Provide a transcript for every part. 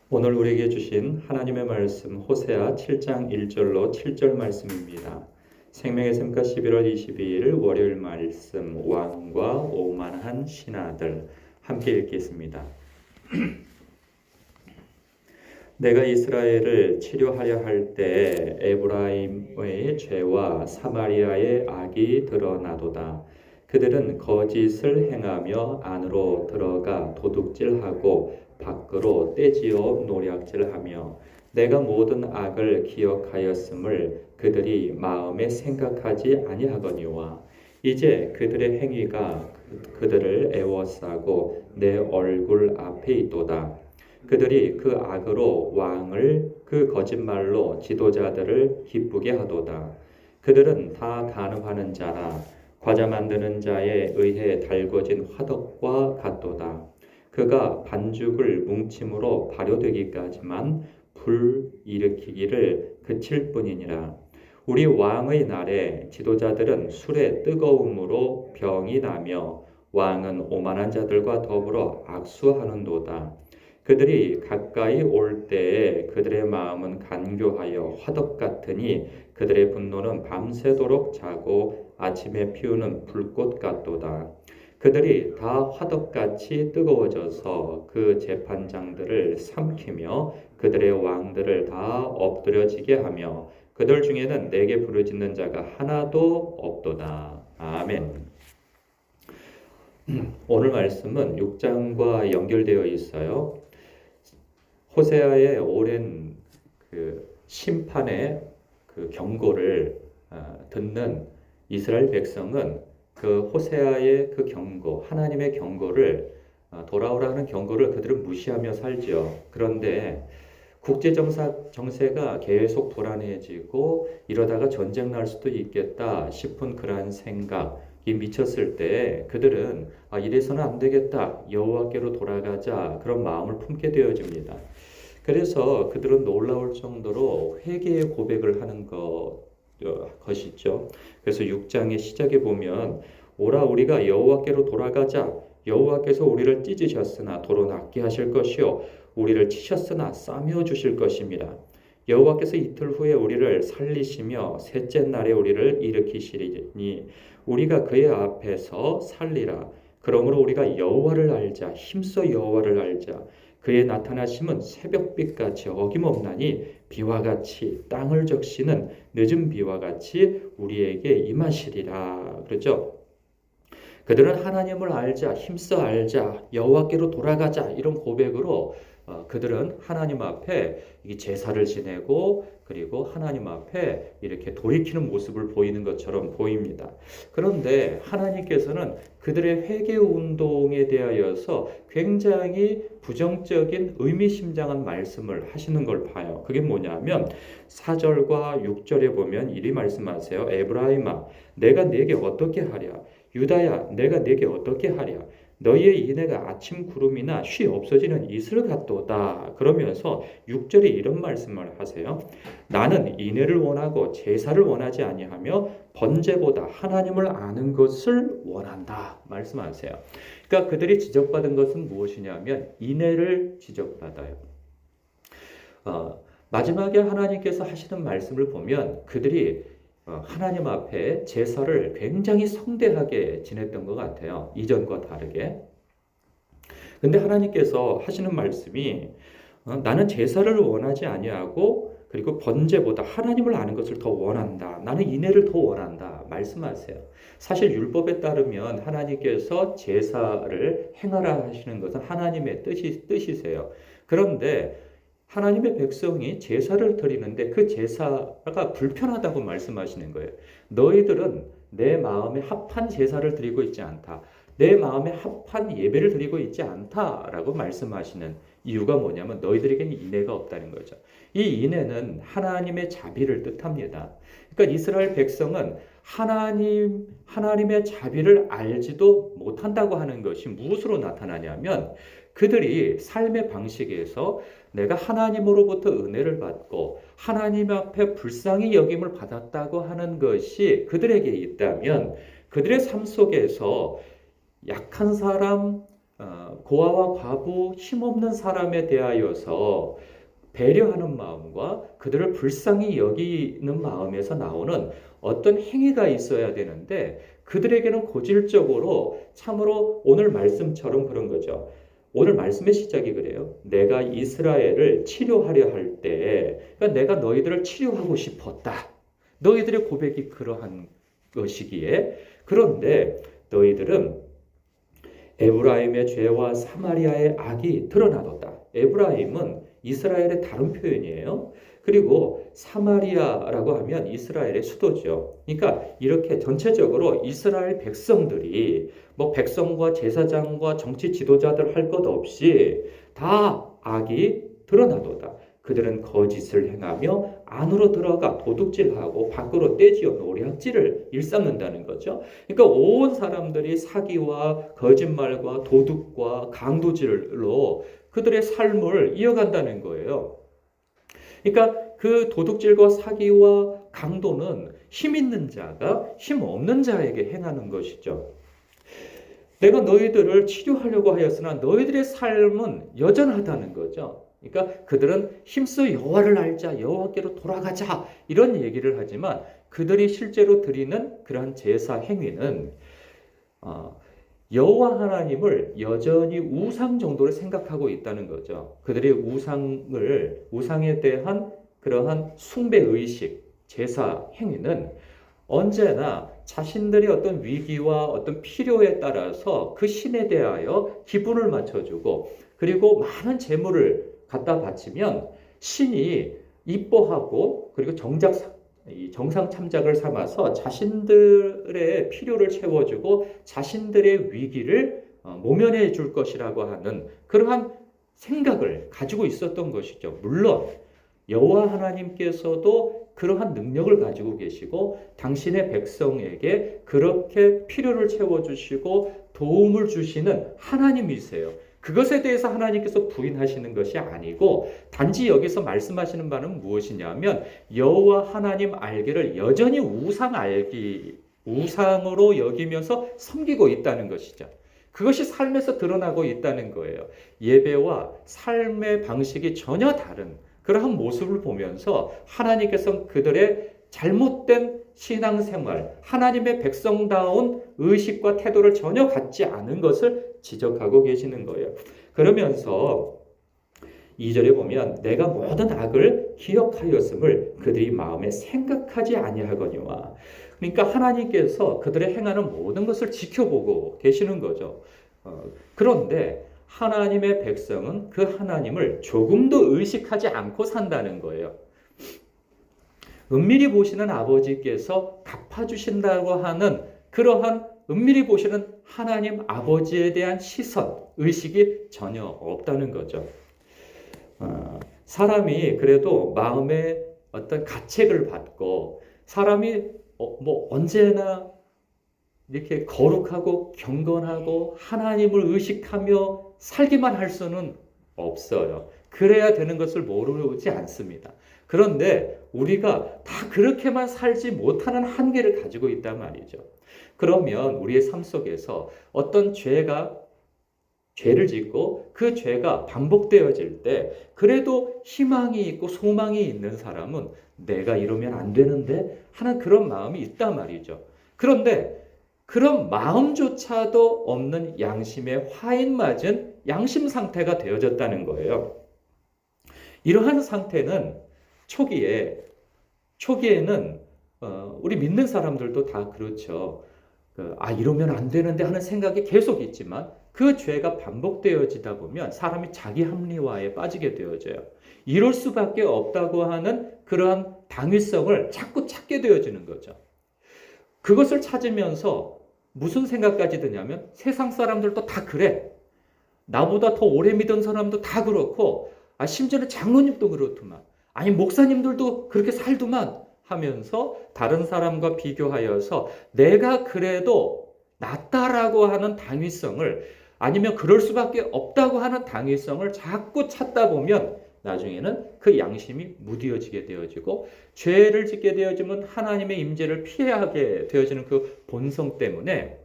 오늘 우리에게 주신 하나님의 말씀 호세아 7장 1절로 7절 말씀입니다. 생명의 샘가 11월 22일 월요일 말씀 왕과 오만한 신하들 함께 읽겠습니다. 내가 이스라엘을 치료하려 할 때 에브라임의 죄와 사마리아의 악이 드러나도다. 그들은 거짓을 행하며 안으로 들어가 도둑질하고 밖으로 떼지어 노략질하며 내가 모든 악을 기억하였음을 그들이 마음에 생각하지 아니하거니와 이제 그들의 행위가 그들을 애워싸고 내 얼굴 앞에 있도다. 그들이 그 악으로 왕을 그 거짓말로 지도자들을 기쁘게 하도다. 그들은 다 간음하는 자라 과자 만드는 자에 의해 달궈진 화덕과 같도다. 그가 반죽을 뭉침으로 발효되기까지만 불 일으키기를 그칠 뿐이니라. 우리 왕의 날에 지도자들은 술의 뜨거움으로 병이 나며 왕은 오만한 자들과 더불어 악수하는도다. 그들이 가까이 올 때에 그들의 마음은 간교하여 화덕 같으니 그들의 분노는 밤새도록 자고 아침에 피우는 불꽃 같도다. 그들이 다 화덕같이 뜨거워져서 그 재판장들을 삼키며 그들의 왕들을 다 엎드려지게 하며 그들 중에는 내게 부르짖는 자가 하나도 없도다. 아멘. 오늘 말씀은 6장과 연결되어 있어요. 호세아의 오랜 심판의 경고를 듣는 이스라엘 백성은 그 호세아의 그 경고, 하나님의 경고를 돌아오라는 경고를 그들은 무시하며 살죠. 그런데 국제 정세가 계속 불안해지고 이러다가 전쟁 날 수도 있겠다 싶은 그러한 생각이 미쳤을 때 그들은 이래서는 안 되겠다. 여호와께로 돌아가자. 그런 마음을 품게 되어집니다. 그래서 그들은 놀라울 정도로 회개의 고백을 하는 것이죠. 그래서 6장의 시작에 보면 오라 우리가 여호와께로 돌아가자. 여호와께서 우리를 찢으셨으나 도로 낫게 하실 것이요 우리를 치셨으나 싸매어 주실 것입니다. 여호와께서 이틀 후에 우리를 살리시며 셋째 날에 우리를 일으키시리니 우리가 그의 앞에서 살리라. 그러므로 우리가 여호와를 알자. 힘써 여호와를 알자. 그의 나타나심은 새벽빛같이 어김없나니 비와 같이 땅을 적시는 늦은 비와 같이 우리에게 임하시리라. 그렇죠? 그들은 하나님을 알자, 힘써 알자, 여호와께로 돌아가자 이런 고백으로 그들은 하나님 앞에 제사를 지내고 그리고 하나님 앞에 이렇게 돌이키는 모습을 보이는 것처럼 보입니다. 그런데 하나님께서는 그들의 회개 운동에 대하여서 굉장히 부정적인 의미심장한 말씀을 하시는 걸 봐요. 그게 뭐냐면 4절과 6절에 보면 이리 말씀하세요. 에브라임아, 내가 네게 어떻게 하랴? 유다야, 내가 네게 어떻게 하랴? 너희의 인애가 아침 구름이나 쉬 없어지는 이슬 같도다. 그러면서 6절에 이런 말씀을 하세요. 나는 인애를 원하고 제사를 원하지 아니하며 번제보다 하나님을 아는 것을 원한다. 말씀하세요. 그러니까 그들이 지적받은 것은 무엇이냐면 인애를 지적받아요. 마지막에 하나님께서 하시는 말씀을 보면 그들이 하나님 앞에 제사를 굉장히 성대하게 지냈던 것 같아요. 이전과 다르게. 근데 하나님께서 하시는 말씀이 나는 제사를 원하지 아니하고 그리고 번제보다 하나님을 아는 것을 더 원한다. 나는 인애를 더 원한다. 말씀하세요. 사실 율법에 따르면 하나님께서 제사를 행하라 하시는 것은 하나님의 뜻이세요. 그런데 하나님의 백성이 제사를 드리는데 그 제사가 불편하다고 말씀하시는 거예요. 너희들은 내 마음에 합한 제사를 드리고 있지 않다. 내 마음에 합한 예배를 드리고 있지 않다라고 말씀하시는 이유가 뭐냐면 너희들에게는 인애가 없다는 거죠. 이 인애는 하나님의 자비를 뜻합니다. 그러니까 이스라엘 백성은 하나님의 자비를 알지도 못한다고 하는 것이 무엇으로 나타나냐면 그들이 삶의 방식에서 내가 하나님으로부터 은혜를 받고 하나님 앞에 불쌍히 여김을 받았다고 하는 것이 그들에게 있다면 그들의 삶 속에서 약한 사람, 고아와 과부 힘없는 사람에 대하여서 배려하는 마음과 그들을 불쌍히 여기는 마음에서 나오는 어떤 행위가 있어야 되는데 그들에게는 고질적으로 참으로 오늘 말씀처럼 그런 거죠. 오늘 말씀의 시작이 그래요. 내가 이스라엘을 치료하려 할 때, 그러니까 내가 너희들을 치료하고 싶었다. 너희들의 고백이 그러한 것이기에 그런데 너희들은 에브라임의 죄와 사마리아의 악이 드러나도다. 에브라임은 이스라엘의 다른 표현이에요. 그리고 사마리아라고 하면 이스라엘의 수도죠. 그러니까 이렇게 전체적으로 이스라엘 백성들이 뭐 백성과 제사장과 정치 지도자들 할 것 없이 다 악이 드러나도다. 그들은 거짓을 행하며 안으로 들어가 도둑질하고 밖으로 떼지어 노략질을 일삼는다는 거죠. 그러니까 온 사람들이 사기와 거짓말과 도둑과 강도질로 그들의 삶을 이어간다는 거예요. 그러니까 그 도둑질과 사기와 강도는 힘 있는 자가 힘 없는 자에게 행하는 것이죠. 내가 너희들을 치료하려고 하였으나 너희들의 삶은 여전하다는 거죠. 그러니까 그들은 힘써 여호와를 알자, 여호와께로 돌아가자 이런 얘기를 하지만 그들이 실제로 드리는 그러한 제사 행위는 여호와 하나님을 여전히 우상 정도로 생각하고 있다는 거죠. 그들의 우상에 대한 그러한 숭배 의식, 제사 행위는 언제나 자신들의 어떤 위기와 어떤 필요에 따라서 그 신에 대하여 기분을 맞춰주고 그리고 많은 재물을 갖다 바치면 신이 이뻐하고 그리고 정상 참작을 삼아서 자신들의 필요를 채워주고 자신들의 위기를 모면해 줄 것이라고 하는 그러한 생각을 가지고 있었던 것이죠. 물론 여호와 하나님께서도 그러한 능력을 가지고 계시고 당신의 백성에게 그렇게 필요를 채워주시고 도움을 주시는 하나님이세요. 그것에 대해서 하나님께서 부인하시는 것이 아니고 단지 여기서 말씀하시는 바는 무엇이냐면 여호와 하나님 알기를 여전히 우상으로 여기면서 섬기고 있다는 것이죠. 그것이 삶에서 드러나고 있다는 거예요. 예배와 삶의 방식이 전혀 다른 그러한 모습을 보면서 하나님께서 그들의 잘못된 신앙생활, 하나님의 백성다운 의식과 태도를 전혀 갖지 않은 것을 지적하고 계시는 거예요. 그러면서 2절에 보면 내가 모든 악을 기억하였음을 그들이 마음에 생각하지 아니하거니와 그러니까 하나님께서 그들의 행하는 모든 것을 지켜보고 계시는 거죠. 그런데 하나님의 백성은 그 하나님을 조금도 의식하지 않고 산다는 거예요. 은밀히 보시는 아버지께서 갚아주신다고 하는 그러한 은밀히 보시는 하나님 아버지에 대한 시선, 의식이 전혀 없다는 거죠. 사람이 그래도 마음에 어떤 가책을 받고 사람이 언제나 이렇게 거룩하고 경건하고 하나님을 의식하며 살기만 할 수는 없어요. 그래야 되는 것을 모르지 않습니다. 그런데 우리가 다 그렇게만 살지 못하는 한계를 가지고 있단 말이죠. 그러면 우리의 삶 속에서 어떤 죄를 짓고 그 죄가 반복되어질 때 그래도 희망이 있고 소망이 있는 사람은 내가 이러면 안 되는데 하는 그런 마음이 있단 말이죠. 그런데 그런 마음조차도 없는 양심에 화인 맞은 양심 상태가 되어졌다는 거예요. 이러한 상태는 초기에는 우리 믿는 사람들도 다 그렇죠. 이러면 안 되는데 하는 생각이 계속 있지만 그 죄가 반복되어지다 보면 사람이 자기 합리화에 빠지게 되어져요. 이럴 수밖에 없다고 하는 그러한 당위성을 자꾸 찾게 되어지는 거죠. 그것을 찾으면서 무슨 생각까지 드냐면 세상 사람들도 다 그래. 나보다 더 오래 믿은 사람도 다 그렇고 심지어는 장로님도 그렇더만. 아니 목사님들도 그렇게 살더만 하면서 다른 사람과 비교하여서 내가 그래도 낫다라고 하는 당위성을 아니면 그럴 수밖에 없다고 하는 당위성을 자꾸 찾다 보면 나중에는 그 양심이 무뎌지게 되어지고 죄를 짓게 되어지면 하나님의 임재를 피하게 되어지는 그 본성 때문에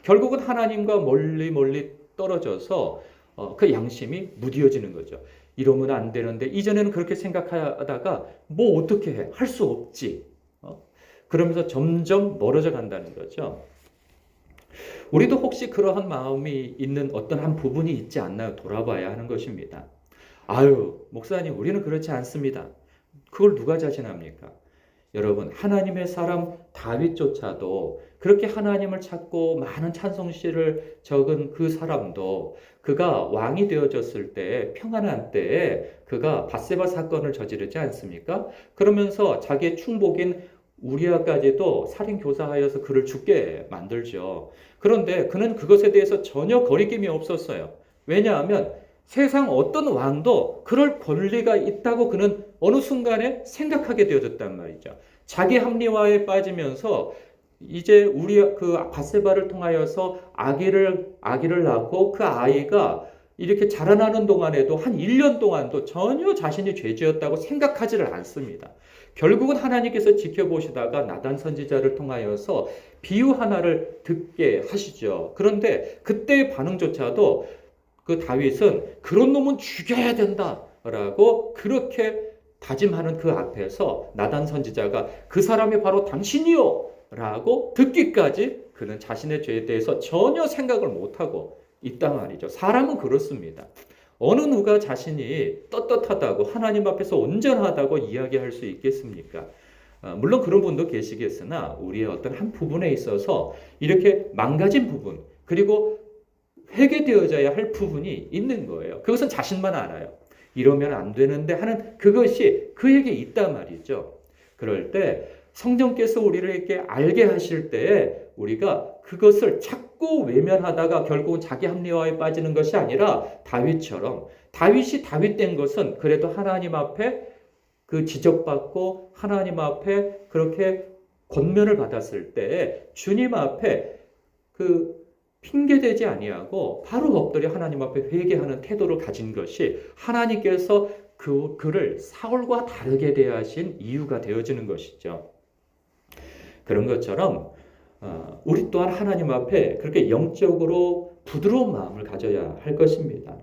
결국은 하나님과 멀리 떨어져서 그 양심이 무뎌지는 거죠. 이러면 안 되는데 이전에는 그렇게 생각하다가 뭐 어떻게 해? 할 수 없지. 그러면서 점점 멀어져 간다는 거죠. 우리도 혹시 그러한 마음이 있는 어떤 한 부분이 있지 않나요? 돌아봐야 하는 것입니다. 아유, 목사님, 우리는 그렇지 않습니다. 그걸 누가 자신합니까? 여러분, 하나님의 사람 다윗조차도 그렇게 하나님을 찾고 많은 찬송시를 적은 그 사람도 그가 왕이 되어졌을 때, 평안한 때에 그가 밧세바 사건을 저지르지 않습니까? 그러면서 자기의 충복인 우리아까지도 살인 교사하여서 그를 죽게 만들죠. 그런데 그는 그것에 대해서 전혀 거리낌이 없었어요. 왜냐하면 세상 어떤 왕도 그럴 권리가 있다고 그는 어느 순간에 생각하게 되어졌단 말이죠. 자기 합리화에 빠지면서 이제 우리 그 밧세바를 통하여서 아기를 낳고 그 아이가 이렇게 자라나는 동안에도 한 1년 동안도 전혀 자신이 죄지었다고 생각하지를 않습니다. 결국은 하나님께서 지켜보시다가 나단 선지자를 통하여서 비유 하나를 듣게 하시죠. 그런데 그때의 반응조차도 그 다윗은 그런 놈은 죽여야 된다라고 그렇게 다짐하는 그 앞에서 나단 선지자가 그 사람이 바로 당신이요 라고 듣기까지 그는 자신의 죄에 대해서 전혀 생각을 못하고 있단 말이죠. 사람은 그렇습니다. 어느 누가 자신이 떳떳하다고 하나님 앞에서 온전하다고 이야기할 수 있겠습니까? 물론 그런 분도 계시겠으나 우리의 어떤 한 부분에 있어서 이렇게 망가진 부분 그리고 회개되어져야 할 부분이 있는 거예요. 그것은 자신만 알아요. 이러면 안 되는데 하는 그것이 그에게 있단 말이죠. 그럴 때 성령께서 우리를 이렇게 알게 하실 때에 우리가 그것을 자꾸 외면하다가 결국은 자기 합리화에 빠지는 것이 아니라 다윗처럼 다윗이 다윗된 것은 그래도 하나님 앞에 그 지적받고 하나님 앞에 그렇게 권면을 받았을 때에 주님 앞에 그 핑계대지 아니하고 바로 엎드려 하나님 앞에 회개하는 태도를 가진 것이 하나님께서 그를 사울과 다르게 대하신 이유가 되어지는 것이죠. 그런 것처럼 우리 또한 하나님 앞에 그렇게 영적으로 부드러운 마음을 가져야 할 것입니다.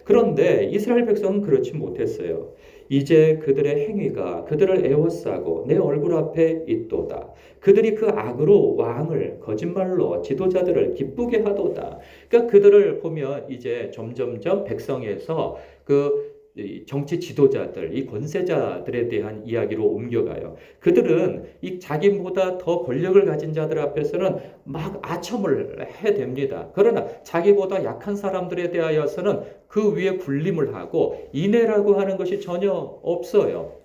그런데 이스라엘 백성은 그렇지 못했어요. 이제 그들의 행위가 그들을 애워싸고 내 얼굴 앞에 있도다. 그들이 그 악으로 왕을 거짓말로 지도자들을 기쁘게 하도다. 그러니까 그들을 보면 이제 점점점 백성에서 그 정치 지도자들, 이 권세자들에 대한 이야기로 옮겨가요. 그들은 이 자기보다 더 권력을 가진 자들 앞에서는 막 아첨을 해댑니다. 그러나 자기보다 약한 사람들에 대하여서는 그 위에 군림을 하고 인애라고 하는 것이 전혀 없어요.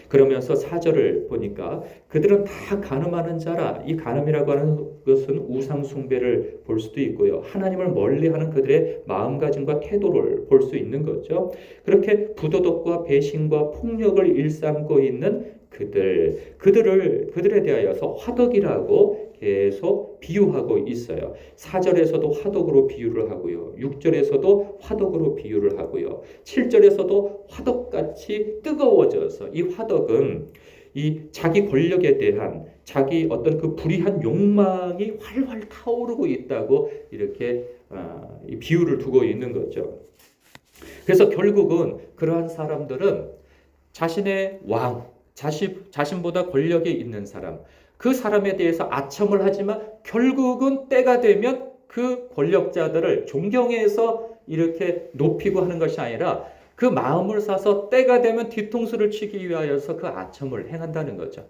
그러면서 4절을 보니까 그들은 다 간음하는 자라. 이 간음이라고 하는 것은 우상 숭배를 볼 수도 있고요. 하나님을 멀리하는 그들의 마음가짐과 태도를 볼 수 있는 거죠. 그렇게 부도덕과 배신과 폭력을 일삼고 있는 그들에 대하여서 화덕이라고 계속 비유하고 있어요. 4절에서도 화덕으로 비유를 하고요. 6절에서도 화덕으로 비유를 하고요. 7절에서도 화덕같이 뜨거워져서 이 화덕은 이 자기 권력에 대한 자기 어떤 그 불의한 욕망이 활활 타오르고 있다고 이렇게 비유를 두고 있는 거죠. 그래서 결국은 그러한 사람들은 자신의 왕, 자신보다 권력이 있는 사람, 그 사람에 대해서 아첨을 하지만 결국은 때가 되면 그 권력자들을 존경해서 이렇게 높이고 하는 것이 아니라 그 마음을 사서 때가 되면 뒤통수를 치기 위하여서 그 아첨을 행한다는 거죠.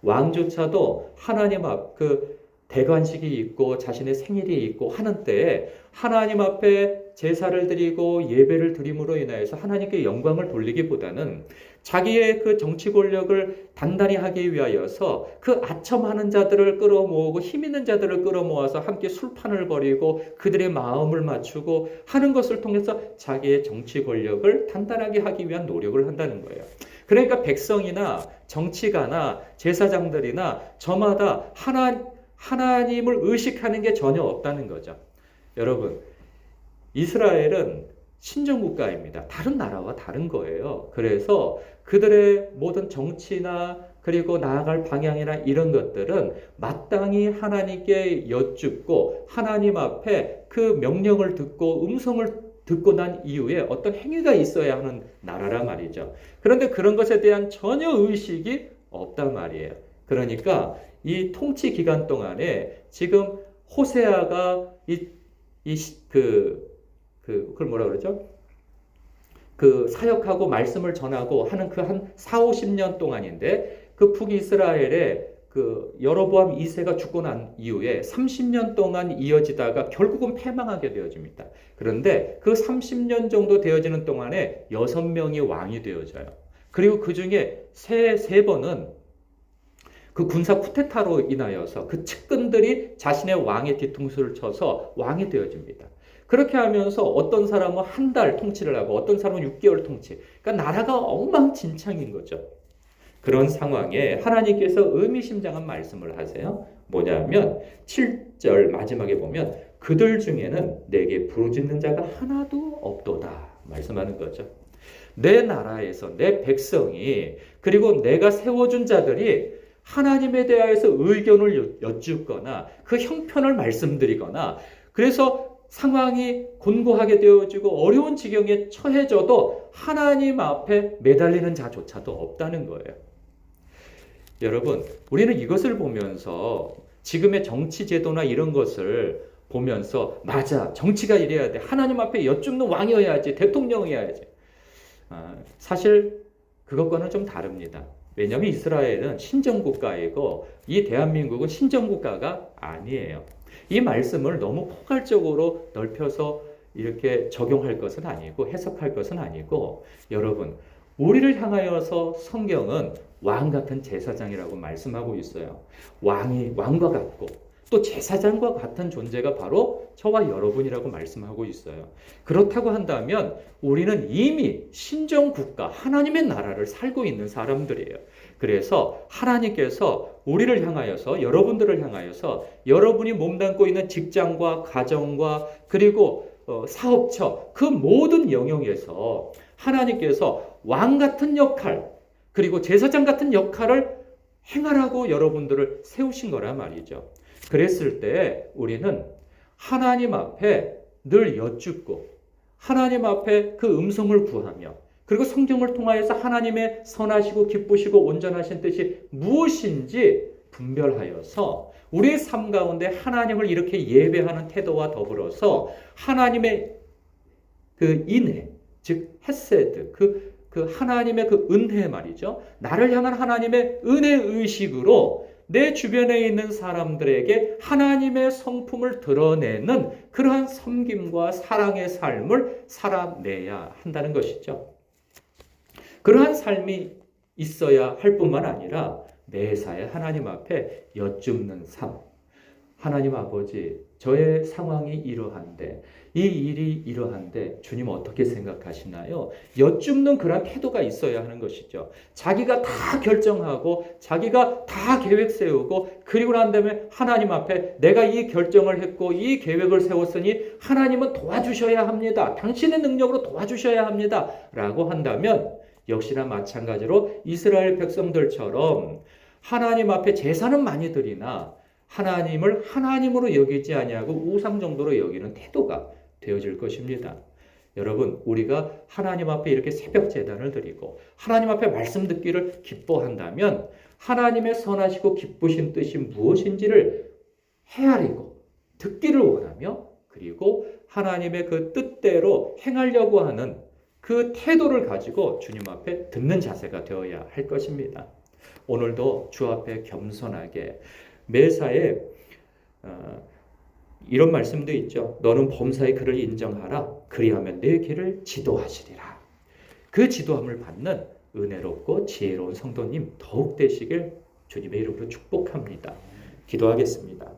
왕조차도 하나님 앞 그 대관식이 있고 자신의 생일이 있고 하는 때에 하나님 앞에 제사를 드리고 예배를 드림으로 인하여서 하나님께 영광을 돌리기보다는 자기의 그 정치 권력을 단단히 하기 위하여서 그 아첨하는 자들을 끌어모으고 힘 있는 자들을 끌어모아서 함께 술판을 벌이고 그들의 마음을 맞추고 하는 것을 통해서 자기의 정치 권력을 단단하게 하기 위한 노력을 한다는 거예요. 그러니까 백성이나 정치가나 제사장들이나 저마다 하나님을 의식하는 게 전혀 없다는 거죠. 여러분, 이스라엘은 신정국가입니다. 다른 나라와 다른 거예요. 그래서 그들의 모든 정치나 그리고 나아갈 방향이나 이런 것들은 마땅히 하나님께 여쭙고 하나님 앞에 그 명령을 듣고 음성을 듣고 난 이후에 어떤 행위가 있어야 하는 나라란 말이죠. 그런데 그런 것에 대한 전혀 의식이 없단 말이에요. 그러니까 이 통치 기간 동안에 지금 호세아가 그걸 뭐라 그러죠? 그 사역하고 말씀을 전하고 하는 그 한 4, 50년 동안인데 그 북이스라엘에 그 여로보암 2세가 죽고 난 이후에 30년 동안 이어지다가 결국은 패망하게 되어집니다. 그런데 그 30년 정도 되어지는 동안에 6명이 왕이 되어져요. 그리고 그 중에 세 번은 그 군사 쿠데타로 인하여서 그 측근들이 자신의 왕의 뒤통수를 쳐서 왕이 되어집니다. 그렇게 하면서 어떤 사람은 한 달 통치를 하고 어떤 사람은 6개월 통치. 그러니까 나라가 엉망진창인 거죠. 그런 상황에 하나님께서 의미심장한 말씀을 하세요. 뭐냐면 7절 마지막에 보면 그들 중에는 내게 부르짖는 자가 하나도 없도다 말씀하는 거죠. 내 나라에서 내 백성이 그리고 내가 세워준 자들이 하나님에 대하여서 의견을 여쭙거나 그 형편을 말씀드리거나 그래서 상황이 곤고하게 되어지고 어려운 지경에 처해져도 하나님 앞에 매달리는 자조차도 없다는 거예요. 여러분, 우리는 이것을 보면서 지금의 정치 제도나 이런 것을 보면서 맞아, 정치가 이래야 돼. 하나님 앞에 여쭙는 왕이어야지, 대통령이어야지. 사실 그것과는 좀 다릅니다. 왜냐하면 이스라엘은 신정국가이고 이 대한민국은 신정국가가 아니에요. 이 말씀을 너무 포괄적으로 넓혀서 이렇게 적용할 것은 아니고 해석할 것은 아니고 여러분 우리를 향하여서 성경은 왕 같은 제사장이라고 말씀하고 있어요. 왕과 같고 또 제사장과 같은 존재가 바로 저와 여러분이라고 말씀하고 있어요. 그렇다고 한다면 우리는 이미 신정국가 하나님의 나라를 살고 있는 사람들이에요. 그래서 하나님께서 우리를 향하여서 여러분들을 향하여서 여러분이 몸담고 있는 직장과 가정과 그리고 사업처 그 모든 영역에서 하나님께서 왕 같은 역할 그리고 제사장 같은 역할을 행하라고 여러분들을 세우신 거란 말이죠. 그랬을 때 우리는 하나님 앞에 늘 여쭙고 하나님 앞에 그 음성을 구하며 그리고 성경을 통하여서 하나님의 선하시고 기쁘시고 온전하신 뜻이 무엇인지 분별하여서 우리의 삶 가운데 하나님을 이렇게 예배하는 태도와 더불어서 하나님의 그 인애, 즉 헤세드, 그 하나님의 그 은혜 말이죠. 나를 향한 하나님의 은혜 의식으로 내 주변에 있는 사람들에게 하나님의 성품을 드러내는 그러한 섬김과 사랑의 삶을 살아내야 한다는 것이죠. 그러한 삶이 있어야 할 뿐만 아니라 매사에 하나님 앞에 여쭙는 삶. 하나님 아버지, 저의 상황이 이러한데, 이 일이 이러한데 주님 어떻게 생각하시나요? 여쭙는 그런 태도가 있어야 하는 것이죠. 자기가 다 결정하고 자기가 다 계획 세우고 그리고 난 다음에 하나님 앞에 내가 이 결정을 했고 이 계획을 세웠으니 하나님은 도와주셔야 합니다. 당신의 능력으로 도와주셔야 합니다. 라고 한다면 역시나 마찬가지로 이스라엘 백성들처럼 하나님 앞에 제사는 많이 드리나 하나님을 하나님으로 여기지 아니하고 우상 정도로 여기는 태도가 되어질 것입니다. 여러분, 우리가 하나님 앞에 이렇게 새벽 제단을 드리고 하나님 앞에 말씀 듣기를 기뻐한다면 하나님의 선하시고 기쁘신 뜻이 무엇인지를 헤아리고 듣기를 원하며 그리고 하나님의 그 뜻대로 행하려고 하는 그 태도를 가지고 주님 앞에 듣는 자세가 되어야 할 것입니다. 오늘도 주 앞에 겸손하게 매사에 이런 말씀도 있죠. 너는 범사의 그를 인정하라. 그리하면 내 길을 지도하시리라. 그 지도함을 받는 은혜롭고 지혜로운 성도님 더욱 되시길 주님의 이름으로 축복합니다. 기도하겠습니다.